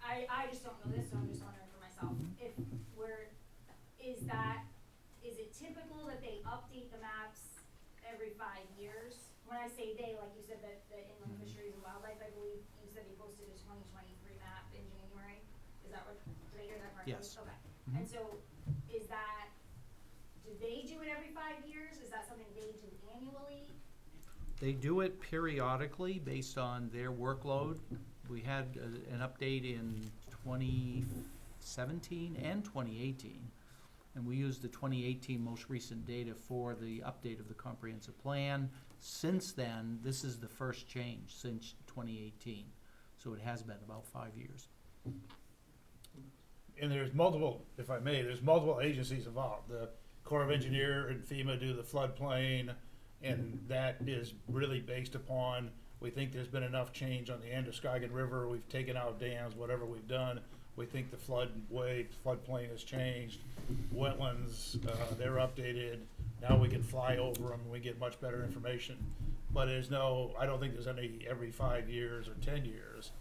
I just don't know this, so I'm just wondering for myself, is it typical that they update the maps every 5 years? When I say they, like you said, that the Inland Fisheries and Wildlife, I believe you said they posted a 2023 map in January. Is that what, did I hear that correctly? Yes. Okay, Mhm. and so do they do it every 5 years? Is that something they do annually? They do it periodically based on their workload. We had an update in 2017 and 2018. And we used the 2018 most recent data for the update of the comprehensive plan. Since then, this is the first change since 2018. So it has been about 5 years. And there's multiple, if I may, there's multiple agencies involved. The Corps of Engineer and FEMA do the floodplain, and that is really based upon, we think there's been enough change on the Androscoggin River, we've taken out dams, whatever we've done, we think the floodplain has changed. Wetlands, they're updated, now we can fly over them, we get much better information. But I don't think there's any every 5 years or 10 years,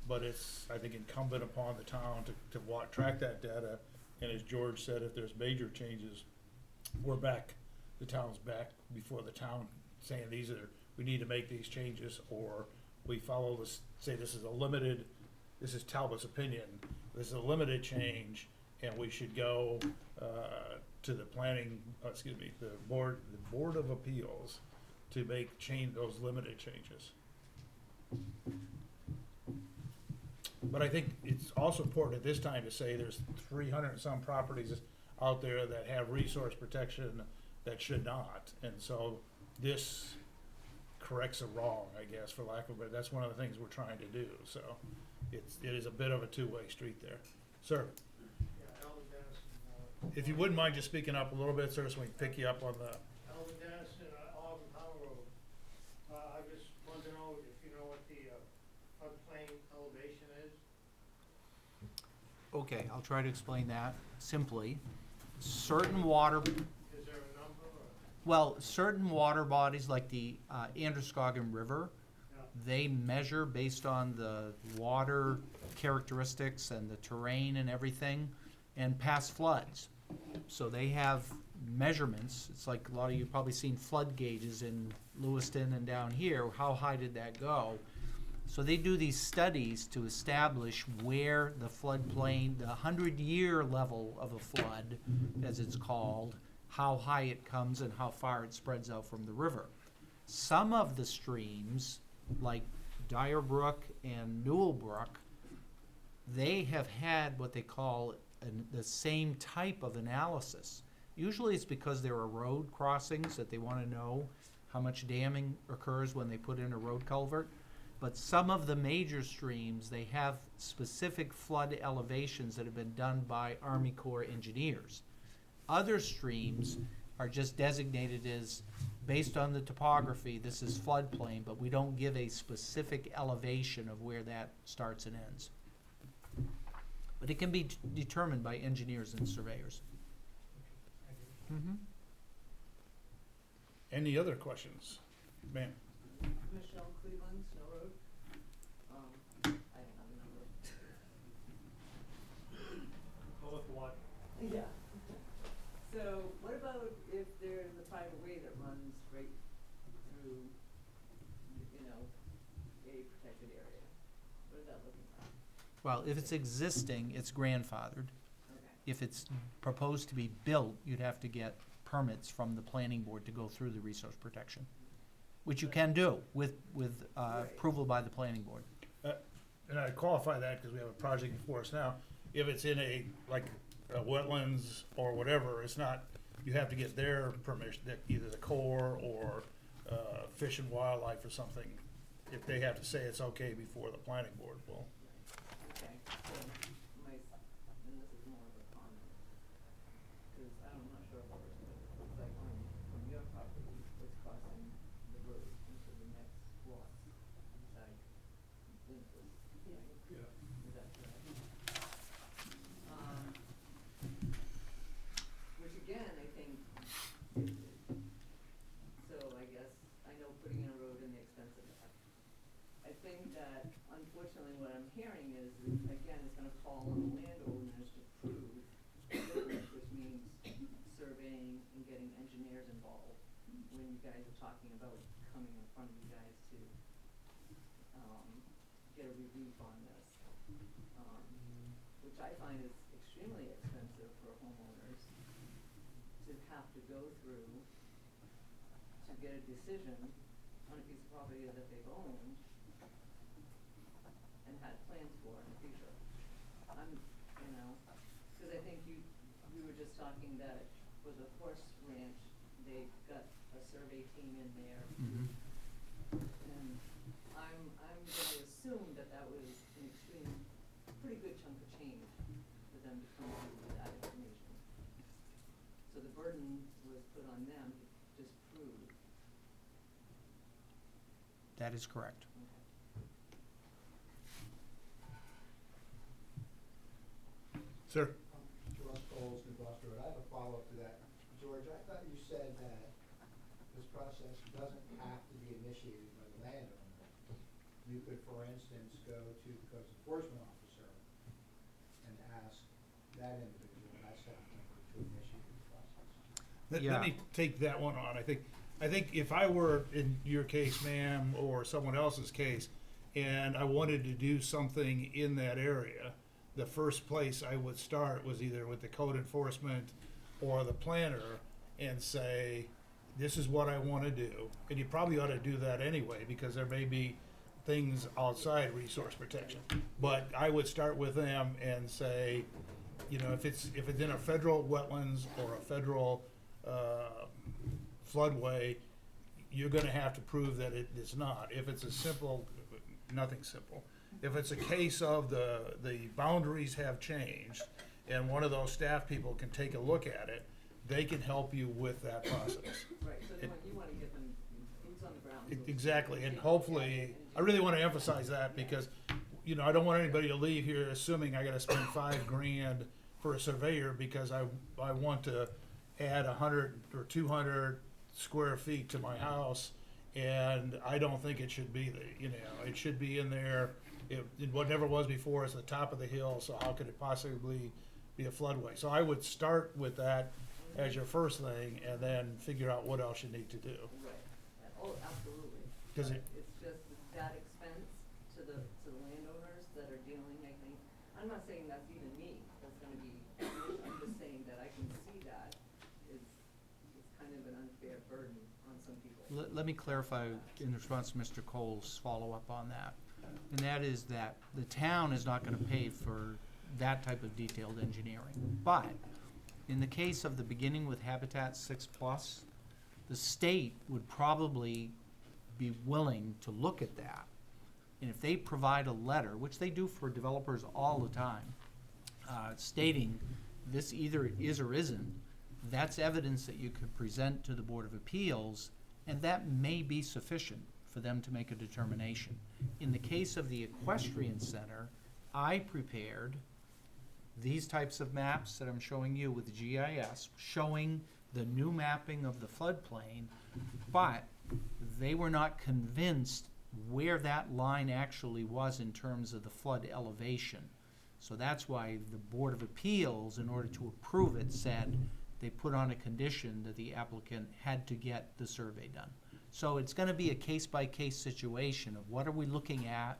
but it's, I think, incumbent upon the town to track that data. And as George said, if there's major changes, the town's back before the town saying we need to make these changes, or we follow this, say this is Talbot's opinion, this is a limited change, and we should go to the the Board of Appeals to make those limited changes. But I think it's also important at this time to say there's 300 and some properties out there that have resource protection that should not. And so this corrects a wrong, I guess, for lack of a better, that's one of the things we're trying to do. So it is a bit of a two-way street there. Sir, Yeah, Alvin Dennison. if you wouldn't mind just speaking up a little bit, sir, so we can pick you up on the, Alvin Dennison, Auburn Power Road. I just want to know if you know what the floodplain elevation is? Okay, I'll try to explain that simply. Certain water, Is there a number or? well, certain water bodies like the Androscoggin River, Yeah. they measure based on the water characteristics and the terrain and everything, and past floods. So they have measurements. It's like a lot of you probably seen flood gauges in Lewiston and down here. How high did that go? So they do these studies to establish where the floodplain, the 100-year level of a flood, as it's called, how high it comes and how far it spreads out from the river. Some of the streams, like Dyer Brook and Newell Brook, they have had what they call the same type of analysis. Usually it's because there are road crossings that they want to know how much damming occurs when they put in a road culvert. But some of the major streams, they have specific flood elevations that have been done by Army Corps engineers. Other streams are just designated as, based on the topography, this is floodplain, but we don't give a specific elevation of where that starts and ends. But it can be determined by engineers and surveyors. Mm-hmm. Any other questions? Ma'am? Michelle Cleveland, Snow Road. I don't have a number. Go with what? Yeah. So what about if there's a private way that runs right through, a protected area? What is that looking like? Well, if it's existing, it's grandfathered. Okay. If it's proposed to be built, you'd have to get permits from the planning board to go through the resource protection, which you can do with approval by the planning board. And I qualify that because we have a project before us now. If it's in a wetlands or whatever, it's not, you have to get their permission, either the Corps or Fish and Wildlife or something. If they have to say it's okay before the planning board will. Okay, so and this is more of a comment, because I'm not sure what it looks like from your property, what's crossing the road into the next lot beside Lincoln. Yeah. Is that correct? Which again, I think, so I guess, I know putting in a road and the expense of that. I think that unfortunately what I'm hearing is, again, it's gonna fall on the landowners to prove business, which means surveying and getting engineers involved. When you guys are talking about coming in front of you guys to, get a relief on this. Which I find is extremely expensive for homeowners to have to go through to get a decision on a piece of property that they've owned and had plans for in the future. Cause I think we were just talking that for the horse ranch, they've got a survey team in there. Mm-hmm. And I'm gonna assume that was an pretty good chunk of change for them to come up with that information. So the burden was put on them to disprove. That is correct. Sir? George Coles, New Gloucester Road. I have a follow-up to that. George, I thought you said that this process doesn't have to be initiated by the landowner. You could, for instance, go to the codes enforcement officer and ask that individual, that staff member, to initiate the process. Let me take that one on. I think if I were in your case, ma'am, or someone else's case, and I wanted to do something in that area, the first place I would start was either with the code enforcement or the planner and say, this is what I want to do. And you probably ought to do that anyway, because there may be things outside resource protection. But I would start with them and say, if it's in a federal wetlands or a federal floodway, you're gonna have to prove that it is not. If it's a simple, nothing simple. If it's a case of the boundaries have changed and one of those staff people can take a look at it, they can help you with that process. Right, so you wanna get them boots on the ground. Exactly, and hopefully, I really wanna emphasize that because, I don't want anybody to leave here assuming I gotta spend $5,000 for a surveyor because I want to add 100 or 200 square feet to my house, and I don't think it should be there, it should be in there. What never was before is the top of the hill, so how could it possibly be a floodway? So I would start with that as your first thing, and then figure out what else you need to do. Right, oh, absolutely. 'Cause But it's just that expense to I'm not saying that's even me, that's gonna be, I'm just saying that I can see that is kind of an unfair burden on some people. Let me clarify in response to Mr. Cole's follow-up on that. And that is that the town is not gonna pay for that type of detailed engineering. But in the case of the beginning with Habitat 6+, the state would probably be willing to look at that. And if they provide a letter, which they do for developers all the time, stating this either is or isn't, that's evidence that you could present to the Board of Appeals, and that may be sufficient for them to make a determination. In the case of the Equestrian Center, I prepared these types of maps that I'm showing you with GIS, showing the new mapping of the floodplain, but they were not convinced where that line actually was in terms of the flood elevation. So that's why the Board of Appeals, in order to approve it, said they put on a condition that the applicant had to get the survey done. So it's gonna be a case-by-case situation of what are we looking at,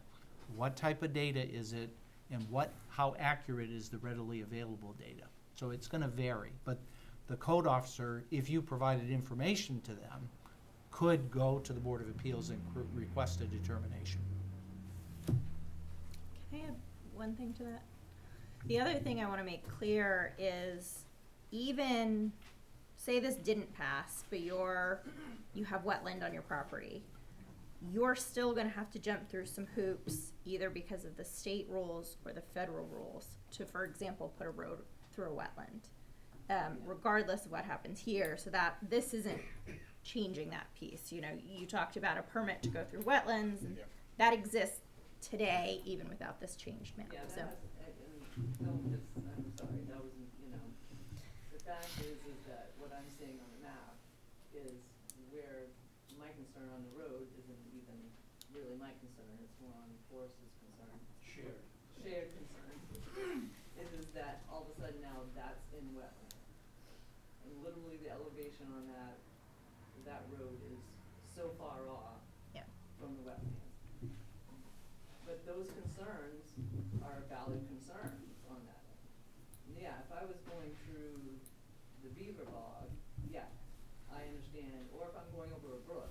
what type of data is it, and how accurate is the readily available data. So it's gonna vary, but the code officer, if you provided information to them, could go to the Board of Appeals and request a determination. Can I add one thing to that? The other thing I want to make clear is, even say this didn't pass, but you have wetland on your property, you're still going to have to jump through some hoops, either because of the state rules or the federal rules, to, for example, put a road through a wetland, regardless of what happens here. So that this isn't changing that piece. You know, you talked about a permit to go through wetlands, and that exists today even without this changed map. Yeah, So that has, and don't just, I'm sorry, that wasn't, you know, the fact is that what I'm seeing on the map is where my concern on the road isn't even really my concern, it's more on Forrest's concern. Shared concern, is that all of a sudden now that's in wetland. And literally the elevation on that road is so far off from the wetlands. But those concerns are valid concerns on that. Yeah, if I was going through the beaver bog, yeah, I understand, or if I'm going over a brook,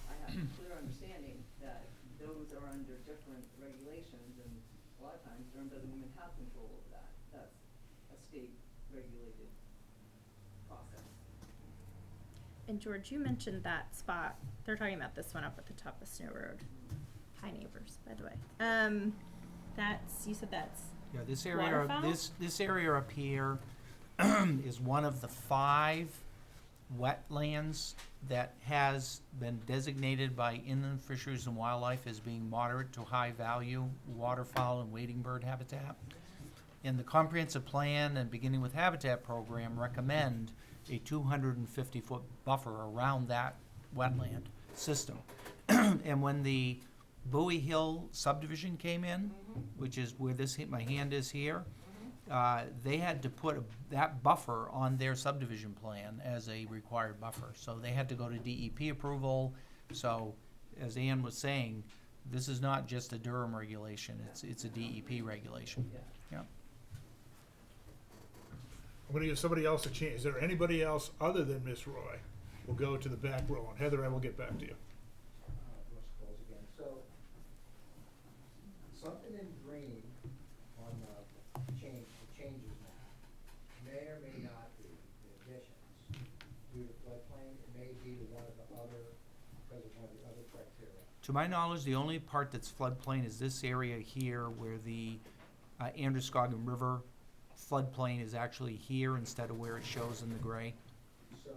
I have a clear understanding that those are under different regulations, and a lot of times Durham doesn't even have control over that. That's a state regulated process. And George, you mentioned that spot. They're talking about this one up at the top of Snow Road. Hi neighbors, by the way. You said that's Yeah, this area, waterfowl? this area up here is one of the 5 wetlands that has been designated by Inland Fisheries and Wildlife as being moderate to high value waterfowl and wading bird habitat. And the comprehensive plan and beginning with habitat program recommend a 250-foot buffer around that wetland system. And when the Bowie Hill subdivision came in, which is where my hand is here, they had to put that buffer on their subdivision plan as a required buffer. So they had to go to DEP approval. So as Ann was saying, this is not just a Durham regulation, it's a DEP regulation. Yeah. I'm gonna give somebody else a chance. Is there anybody else other than Miss Roy? We'll go to the back row, and Heather, I will get back to you. Russ Coles again. So, something in green on the changes map may or may not be the additions due to floodplain. It may be to one of the other, because of one of the other criteria. To my knowledge, the only part that's floodplain is this area here where the Androscoggin River floodplain is actually here instead of where it shows in the gray. So,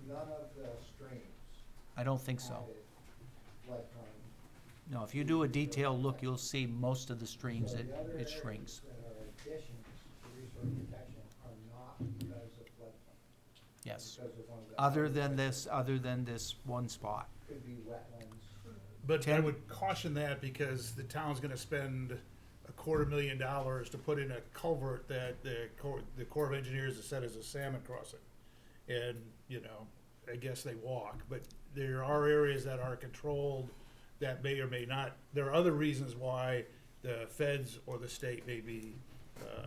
none of the streams I don't think so. added floodplain. No, if you do a detailed look, you'll see most of the streams, So the other it areas shrinks. that are additions to resource protection are not because of floodplain. Yes. Because of one of the Other than this one spot. could be wetlands. But I would caution that because the town's gonna spend $250,000 to put in a culvert that the Corps of Engineers has said is a salmon crossing. And, you know, I guess they walk, but there are areas that are controlled that may or may not. There are other reasons why the feds or the state may be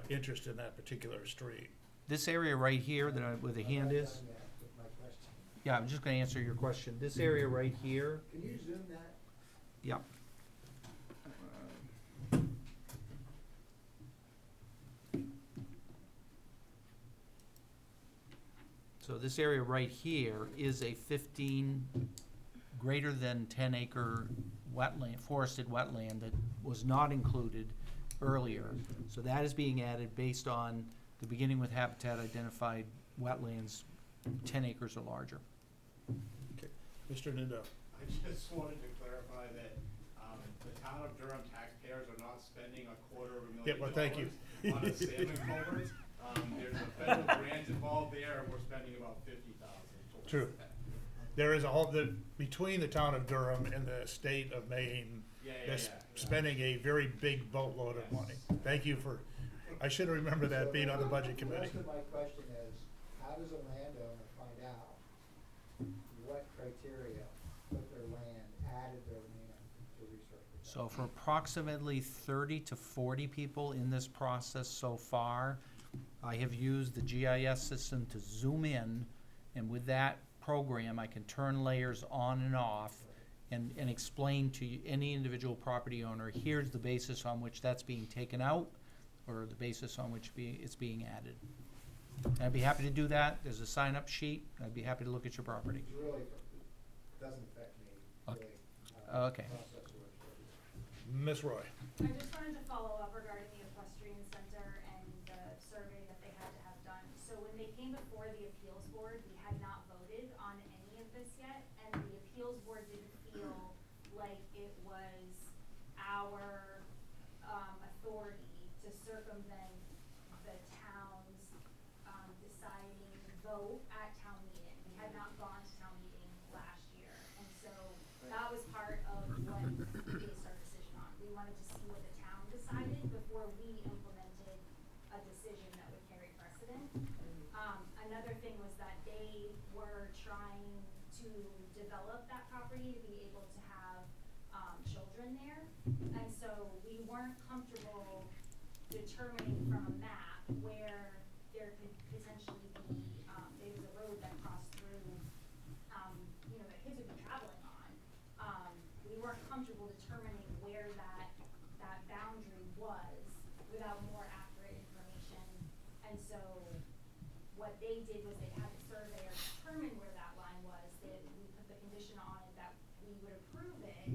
interested in that particular street. This area right here, where the hand is, Done yet with my question. yeah, I'm just gonna answer your question. This area right here, Can you zoom that? yeah. So this area right here is a 15, greater than 10 acre wetland, forested wetland that was not included earlier. So that is being added based on the beginning with habitat identified wetlands 10 acres or larger. Mr. Nadeau? I just wanted to clarify that, the town of Durham taxpayers are not spending $250,000 Yeah, well, thank you. on a salmon culvert. There's a federal grant involved there, and we're spending about $50,000 towards True. that. There is between the town of Durham and the state of Maine, they're spending a very big boatload of money. Thank you for, I should have remembered that being on the budget The committee. rest of my question is, how does a landowner find out what criteria put their land, added their land to resource protection? So for approximately 30 to 40 people in this process so far, I have used the GIS system to zoom in, and with that program, I can turn layers on and off and explain to any individual property owner, here's the basis on which that's being taken out, or the basis on which it's being added. And I'd be happy to do that. There's a sign-up sheet. I'd be happy to look at your property. It's really, it doesn't affect me, Okay. really. Okay. Process works. Ms. Roy? I just wanted to follow up regarding the equestrian center and the survey that they had to have done. So when they came before the appeals board, we had not voted on any of this yet, and the appeals board didn't feel like it was our, authority to circumvent the town's, deciding vote at town meeting. We had not gone to town meeting last year, and so that was part of what we based our decision on. We wanted to see what the town decided before we implemented a decision that would carry precedent. Another thing was that they were trying to develop that property to be able to have, children there. And so we weren't comfortable determining from a map where there could potentially be, there was a road that crossed through, that kids would be traveling on. We weren't comfortable determining where that boundary was without more accurate information. And so what they did was they had the surveyor determine where that line was, that we put the condition on it that we would approve it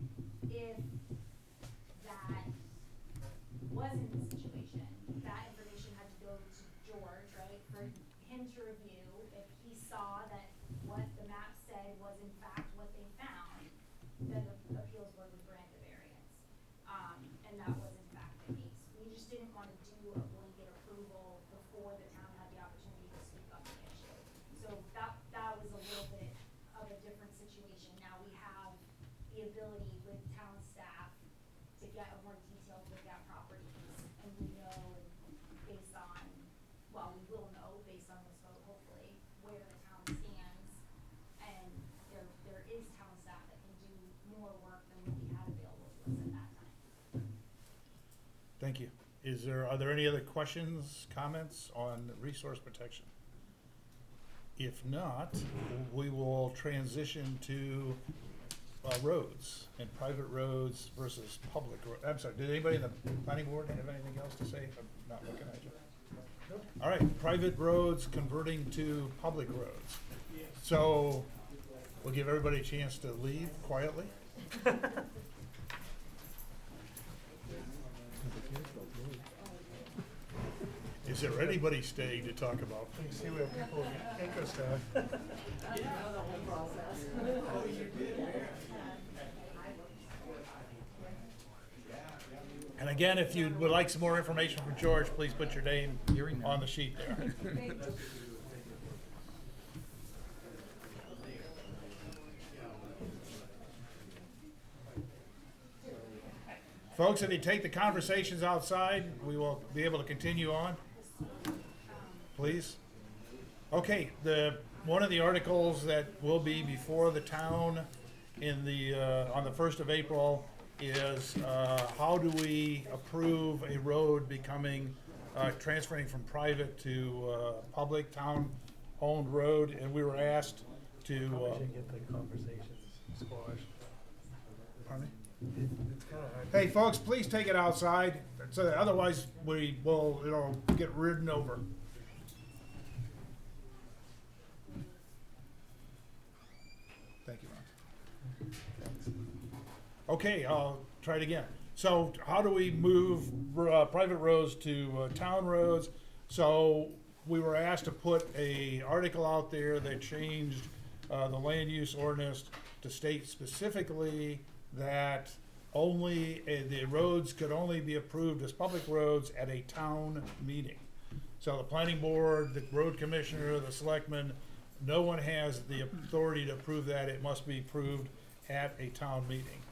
if that wasn't the situation. That information had to go to George, right, for him to review. If he saw that what the map said was in fact what they found, then the appeals board would grant the variance. And that was in fact the case. We just didn't want to do a blanket approval before the town had the opportunity to speak up the issue. So that was a little bit of a different situation. Now we have the ability with town staff to get a more detailed look at properties, and we know based on, well, we will know based on this vote, hopefully, where the town stands. And there is town staff that can do more work than what we had available to us at that time. Thank you. Are there any other questions, comments on resource protection? If not, we will transition to roads and private roads versus public I'm sorry, did anybody in the planning board have anything else to say? I'm not looking at you. All right, private roads converting to public roads. So we'll give everybody a chance to leave quietly. Is there anybody staying to talk about? You see where people get interested. I know the whole process. And again, if you would like some more information from George, please put your name on the sheet there. Folks, if you take the conversations outside, we will be able to continue on. Please. Okay, one of the articles that will be before the town on the 1st of April is, how do we approve a road becoming, transferring from private to, public, town-owned road? And we were asked to, Probably should get the conversations squashed. pardon me? It's kinda hard. Hey, folks, please take it outside, so that otherwise we will, it'll get ridden over. Thank you, Ron. Okay, I'll try it again. So how do we move, private roads to, town roads? So we were asked to put a article out there that changed, the land use ordinance to state specifically that only, the roads could only be approved as public roads at a town meeting. So the planning board, the road commissioner, the selectmen, no one has the authority to approve that. It must be approved at a town meeting.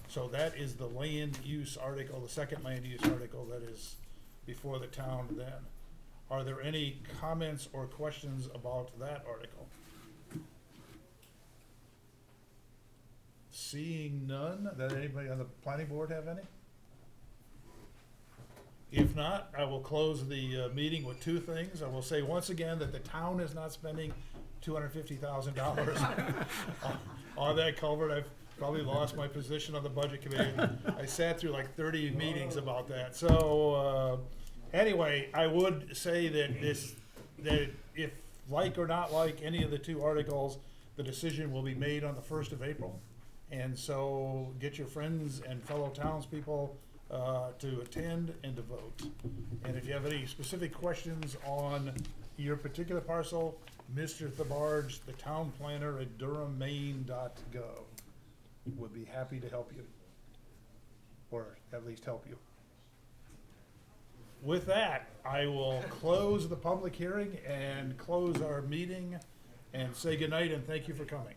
So that is the land use article, the second land use article that is before the town then. Are there any comments or questions about that article? Seeing none, does anybody on the planning board have any? If not, I will close the meeting with two things. I will say once again that the town is not spending $250,000 on that culvert. I've probably lost my position on the budget committee. I sat through like 30 meetings about that. So anyway, I would say that if like or not like any of the two articles, the decision will be made on the 1st of April. And so get your friends and fellow townspeople to attend and to vote. And if you have any specific questions on your particular parcel, Mr. Thabarge, the town planner at durhammaine.gov, would be happy to help you, or at least help you. With that, I will close the public hearing and close our meeting and say goodnight and thank you for coming.